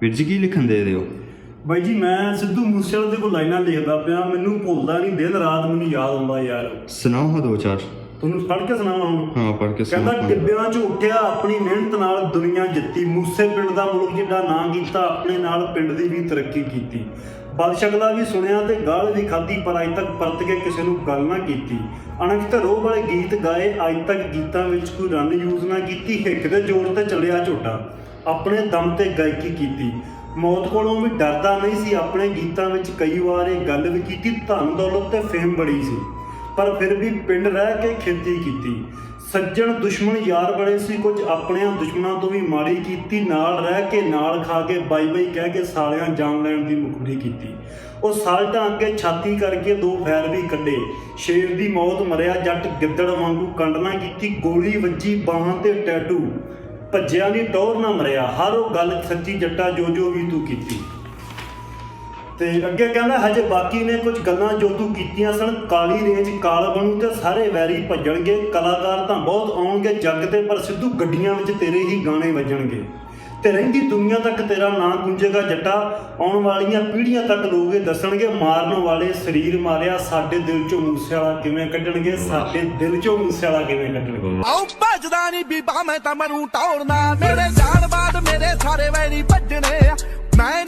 ਵੀਰ ਜੀ ਕੀ ਲਿਖਣ ਦੇ ਰਹੇ ਹੋ? ਬਾਈ ਜੀ ਮੈਂ ਸਿੱਧੂ ਮੂਸੇਵਾਲੇ ਦੇ ਕੋਲ ਲਾਈਨਾਂ ਲਿਖਦਾ ਪਿਆ, ਮੈਨੂੰ ਭੁੱਲਦਾ ਨਹੀਂ, ਦਿਨ ਰਾਤ ਮੈਨੂੰ ਯਾਦ ਆਉਂਦਾ ਯਾਰ। ਸੁਣਾਓ ਹਾਂ ਦੋ ਚਾਰ। ਤੁਹਾਨੂੰ ਪੜ੍ਹ ਕੇ ਸੁਣਾਵਾਂ ਹੁਣ? ਹਾਂ ਪੜ੍ਹ ਕੇ ਕਹਿੰਦਾ ਸੁਣਾਓ। ਟਿੱਬਿਆਂ 'ਚ ਉੱਠਿਆ, ਆਪਣੀ ਮਿਹਨਤ ਨਾਲ ਦੁਨੀਆ ਜਿੱਤੀ, ਮੂਸੇ ਪਿੰਡ ਦਾ ਮੁਲਕ ਜਿੱਡਾ ਨਾਂ ਕੀਤਾ, ਆਪਣੇ ਨਾਲ ਪਿੰਡ ਦੀ ਵੀ ਤਰੱਕੀ ਕੀਤੀ। ਬਦਸ਼ਕਲਾ ਵੀ ਸੁਣਿਆ ਤੇ ਗਾਲ ਵੀ ਖਾਧੀ, ਪਰ ਅੱਜ ਤੱਕ ਪਰਤ ਕੇ ਕਿਸੇ ਨੂੰ ਗੱਲ ਨਾ ਕੀਤੀ। ਅਣਖ ਤੇ ਰੋਹ ਵਾਲੇ ਗੀਤ ਗਾਏ, ਅੱਜ ਤੱਕ ਗੀਤਾਂ ਵਿੱਚ ਕੋਈ ਰਨ ਯੂਜ਼ ਨਾ ਕੀਤੀ। ਹਿੱਕ ਦੇ ਜ਼ੋਰ ਤੇ ਚੱਲਿਆ ਝੋਟਾ, ਆਪਣੇ ਦਮ ਤੇ ਗਾਇਕੀ ਕੀਤੀ। ਮੌਤ ਕੋਲੋਂ ਵੀ ਡਰਦਾ ਨਹੀਂ ਸੀ, ਆਪਣੇ ਗੀਤਾਂ ਵਿੱਚ ਕਈ ਵਾਰ ਇਹ ਗੱਲ ਵੀ ਕੀਤੀ, ਧਨ ਦੌਲਤ ਤੇ ਫੇਮ ਬੜੀ ਸੀ, ਪਰ ਫਿਰ ਵੀ ਪਿੰਡ ਰਹਿ ਕੇ ਖੇਤੀ ਕੀਤੀ। ਸੱਜਣ ਦੁਸ਼ਮਣ ਯਾਰ ਬੜੇ ਸੀ, ਕੁਝ ਆਪਣਿਆਂ ਦੁਸ਼ਮਣਾਂ ਤੋਂ ਵੀ ਮਾੜੀ ਕੀਤੀ। ਨਾਲ ਰਹਿ ਕੇ ਨਾਲ ਖਾ ਕੇ ਬਾਈ ਬਾਈ ਕਹਿ ਕੇ ਸਾਲਿਆਂ ਜਾਨ ਲੈਣ ਦੀ ਮੁਖੜੀ ਕੀਤੀ। ਉਹ ਸਾਲਟਾਂ ਅੱਗੇ ਛਾਤੀ ਕਰਕੇ ਦੋ ਫੈਰ ਵੀ ਕੱਢੇ, ਸ਼ੇਰ ਦੀ ਮੌਤ ਮਰਿਆ ਜੱਟ ਗਿੱਦੜ ਵਾਂਗੂ ਕੰਡਣਾ ਕੀਤੀ। ਗੋਲੀ ਵੱਜੀ ਬਾਹਾਂ ਤੇ ਟੈਟੂ, ਭੱਜਿਆ ਨਹੀਂ ਟੌਰ ਨਾ ਮਰਿਆ, ਹਰ ਉਹ ਗੱਲ ਸੱਚੀ ਜੱਟਾ ਜੋ ਜੋ ਵੀ ਤੂੰ ਕੀਤੀ। ਤੇ ਅੱਗੇ ਕਹਿੰਦਾ ਹਜੇ ਬਾਕੀ ਨੇ ਕੁਝ ਗੱਲਾਂ ਜੋ ਤੂੰ ਕੀਤੀਆਂ ਸਨ, ਕਾਲੀ ਰੇਂਜ ਕਾਲ ਬਣੂ ਤੇ ਸਾਰੇ ਵੈਰੀ ਭੱਜਣਗੇ। ਕਲਾਕਾਰ ਤਾਂ ਬਹੁਤ ਆਉਣਗੇ ਜੱਗ ਤੇ, ਪਰ ਸਿੱਧੂ ਗੱਡੀਆਂ ਵਿੱਚ ਤੇਰੇ ਹੀ ਗਾਣੇ ਵੱਜਣਗੇ। ਤੇ ਰਹਿੰਦੀ ਦੁਨੀਆ ਤੱਕ ਤੇਰਾ ਨਾਂ ਗੂੰਜੇਗਾ ਜੱਟਾ, ਆਉਣ ਵਾਲੀਆਂ ਪੀੜ੍ਹੀਆਂ ਤੱਕ ਲੋਕ ਇਹ ਦੱਸਣਗੇ, ਮਾਰਨ ਵਾਲੇ ਸਰੀਰ ਮਾਰਿਆ, ਸਾਡੇ ਦਿਲ ਚੋਂ ਮੂਸੇਵਾਲਾ ਕਿਵੇਂ ਕੱਢਣਗੇ, ਸਾਡੇ ਦਿਲ ਚੋਂ ਮੂਸੇਵਾਲਾ ਕਿਵੇਂ ਕੱਢਣਗੇ। ਆਉ ਭੱਜਦਾ ਨਹੀਂ ਬੀਬਾ ਮੈਂ ਤਾਂ ਮਰੂ ਟੌਰਨਾ, ਮੇਰੇ ਜਾਨ ਬਾਦ ਮੇਰੇ ਸਾਰੇ ਵੈਰੀ ਭੱਜਣੇ। ਮੈਂ